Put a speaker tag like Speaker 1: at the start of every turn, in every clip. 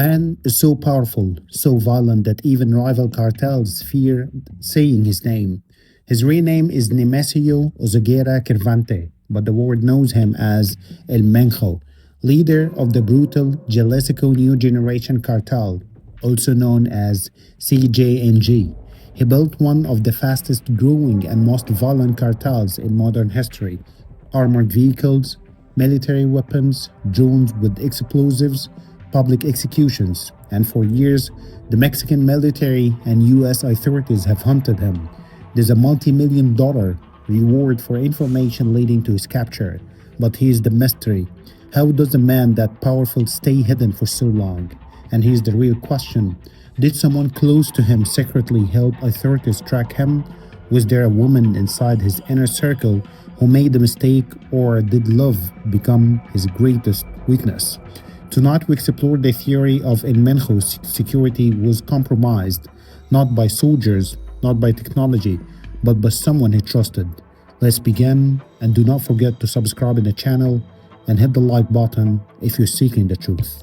Speaker 1: Man is so powerful, so violent that even rival cartels fear saying his name. His real name is Nemesio Ozeguera Cervante, but the world knows him as El Mencho, leader of the brutal Jalisco New Generation Cartel, also known as CJNG. He built one of the fastest growing and most violent cartels in modern history. Armored vehicles, military weapons, drones with explosives, public executions, and for years, the Mexican military and US authorities have hunted him. There's a multi-million dollar reward for information leading to his capture, but here's the mystery. How does a man that powerful stay hidden for so long? And here's the real question. Did someone close to him secretly help authorities track him? Was there a woman inside his inner circle who made the mistake, or did love become his greatest weakness? Tonight, we explore the theory of El Mencho's security was compromised, not by soldiers, not by technology, but by someone he trusted. Let's begin, and do not forget to subscribe in the channel and hit the like button if you're seeking the truth.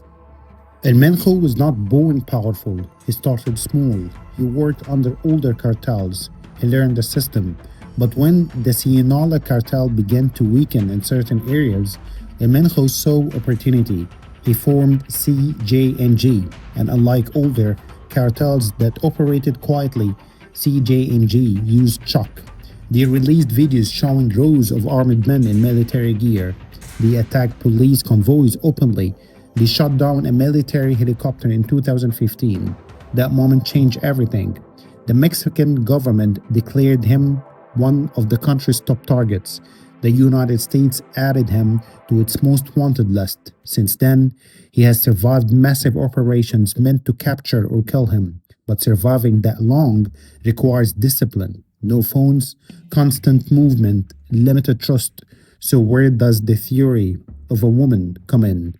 Speaker 1: El Mencho was not born powerful. He started small. He worked under older cartels. He learned the system. But when the Sinaloa cartel began to weaken in certain areas, El Mencho saw opportunity. He formed CJNG, and unlike older cartels that operated quietly, CJNG used shock. They released videos showing rows of armed men in military gear. They attacked police convoys openly. They shot down a military helicopter in 2015. That moment changed everything. The Mexican government declared him one of the country's top targets. The United States added him to its most wanted list. Since then, he has survived massive operations meant to capture or kill him. But surviving that long requires discipline. No phones, constant movement, limited trust. So where does the theory of a woman come in?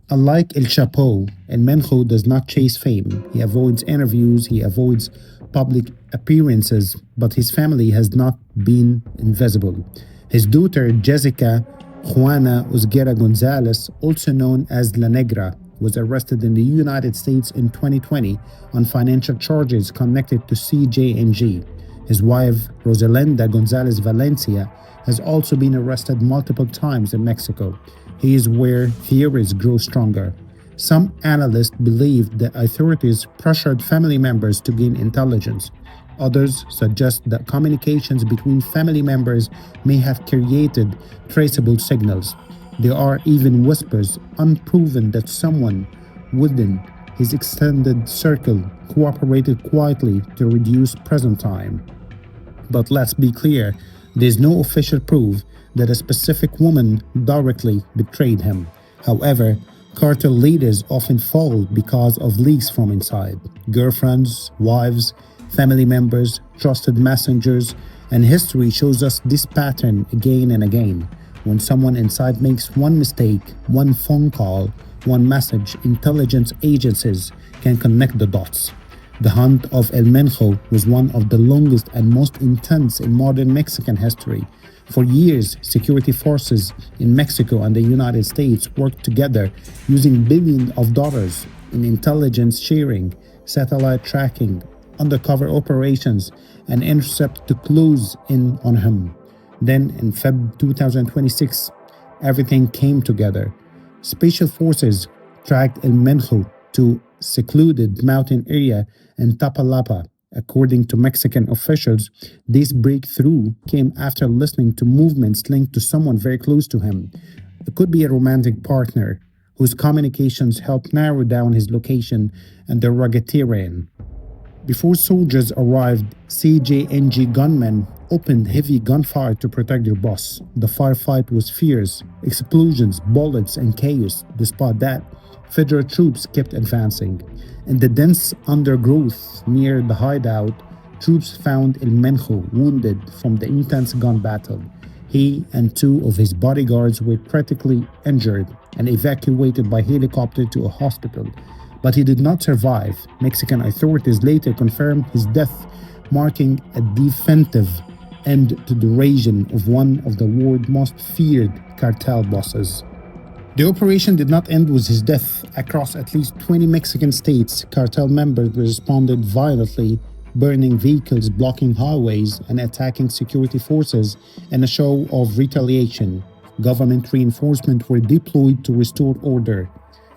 Speaker 1: Unlike El Chapo, El Mencho does not chase fame. He avoids interviews, he avoids public appearances, but his family has not been invisible. His daughter, Jessica Juana Osguera Gonzalez, also known as La Negra, was arrested in the United States in 2020 on financial charges connected to CJNG. His wife, Rosalinda Gonzalez Valencia, has also been arrested multiple times in Mexico. Here is where theories grow stronger. Some analysts believe that authorities pressured family members to gain intelligence. Others suggest that communications between family members may have created traceable signals. There are even whispers, unproven, that someone within his extended circle cooperated quietly to reduce prison time. But let's be clear, there's no official proof that a specific woman directly betrayed him. However, cartel leaders often fall because of leaks from inside. Girlfriends, wives, family members, trusted messengers, and history shows us this pattern again and again. When someone inside makes one mistake, one phone call, one message, intelligence agencies can connect the dots. The hunt of El Mencho was one of the longest and most intense in modern Mexican history. For years, security forces in Mexico and the United States worked together, using billions of dollars in intelligence sharing, satellite tracking, undercover operations, and intercept to close in on him. Then, in Feb 2026, everything came together. Special forces tracked El Mencho to secluded mountain area in Tapalapa. According to Mexican officials, this breakthrough came after listening to movements linked to someone very close to him. It could be a romantic partner whose communications helped narrow down his location and the rugged terrain. Before soldiers arrived, CJNG gunmen opened heavy gunfire to protect their boss. The firefight was fierce, explosions, bullets, and chaos. Despite that, federal troops kept advancing. In the dense undergrowth near the hideout, troops found El Mencho wounded from the intense gun battle. He and two of his bodyguards were critically injured and evacuated by helicopter to a hospital. But he did not survive. Mexican authorities later confirmed his death, marking a definitive end to the region of one of the world's most feared cartel bosses. The operation did not end with his death. Across at least 20 Mexican states, cartel members responded violently, burning vehicles, blocking highways, and attacking security forces in a show of retaliation. Government reinforcements were deployed to restore order.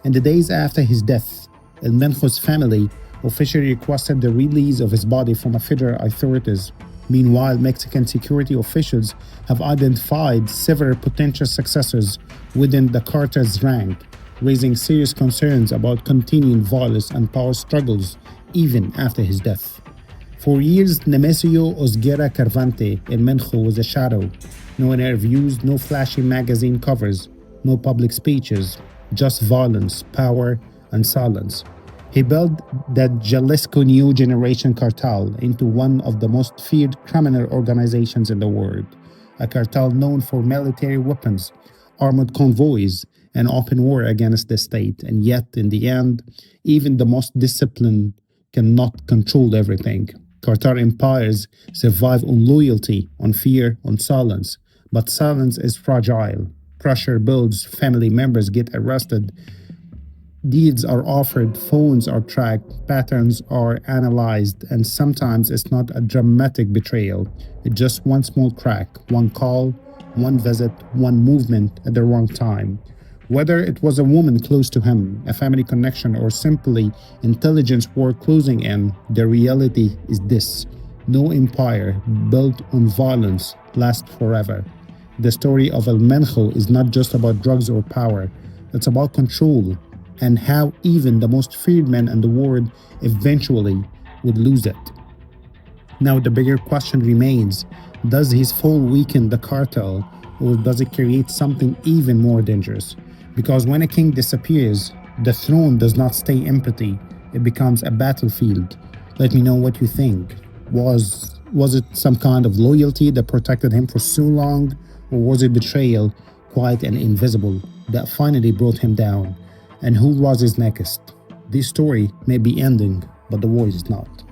Speaker 1: In the days after his death, El Mencho's family officially requested the release of his body from federal authorities. Meanwhile, Mexican security officials have identified several potential successors within the cartel's rank, raising serious concerns about continuing violence and power struggles even after his death. For years, Nemesio Osguera Carvante El Mencho was a shadow. No interviews, no flashy magazine covers, no public speeches, just violence, power, and silence. He built the Jalisco New Generation cartel into one of the most feared criminal organizations in the world, a cartel known for military weapons, armored convoys, and open war against the state. And yet, in the end, even the most disciplined cannot control everything. Cartel empires survive on loyalty, on fear, on silence. But silence is fragile. Pressure builds, family members get arrested, deeds are offered, phones are tracked, patterns are analyzed, and sometimes it's not a dramatic betrayal. It's just one small crack, one call, one visit, one movement at the wrong time. Whether it was a woman close to him, a family connection, or simply intelligence war closing in, the reality is this: no empire built on violence lasts forever. The story of El Mencho is not just about drugs or power, it's about control, and how even the most feared man in the world eventually would lose it. Now, the bigger question remains: does his fall weaken the cartel, or does it create something even more dangerous? Because when a king disappears, the throne does not stay empty, it becomes a battlefield. Let me know what you think. Was it some kind of loyalty that protected him for so long, or was it betrayal, quiet and invisible, that finally brought him down? And who was his next? This story may be ending, but the war is not.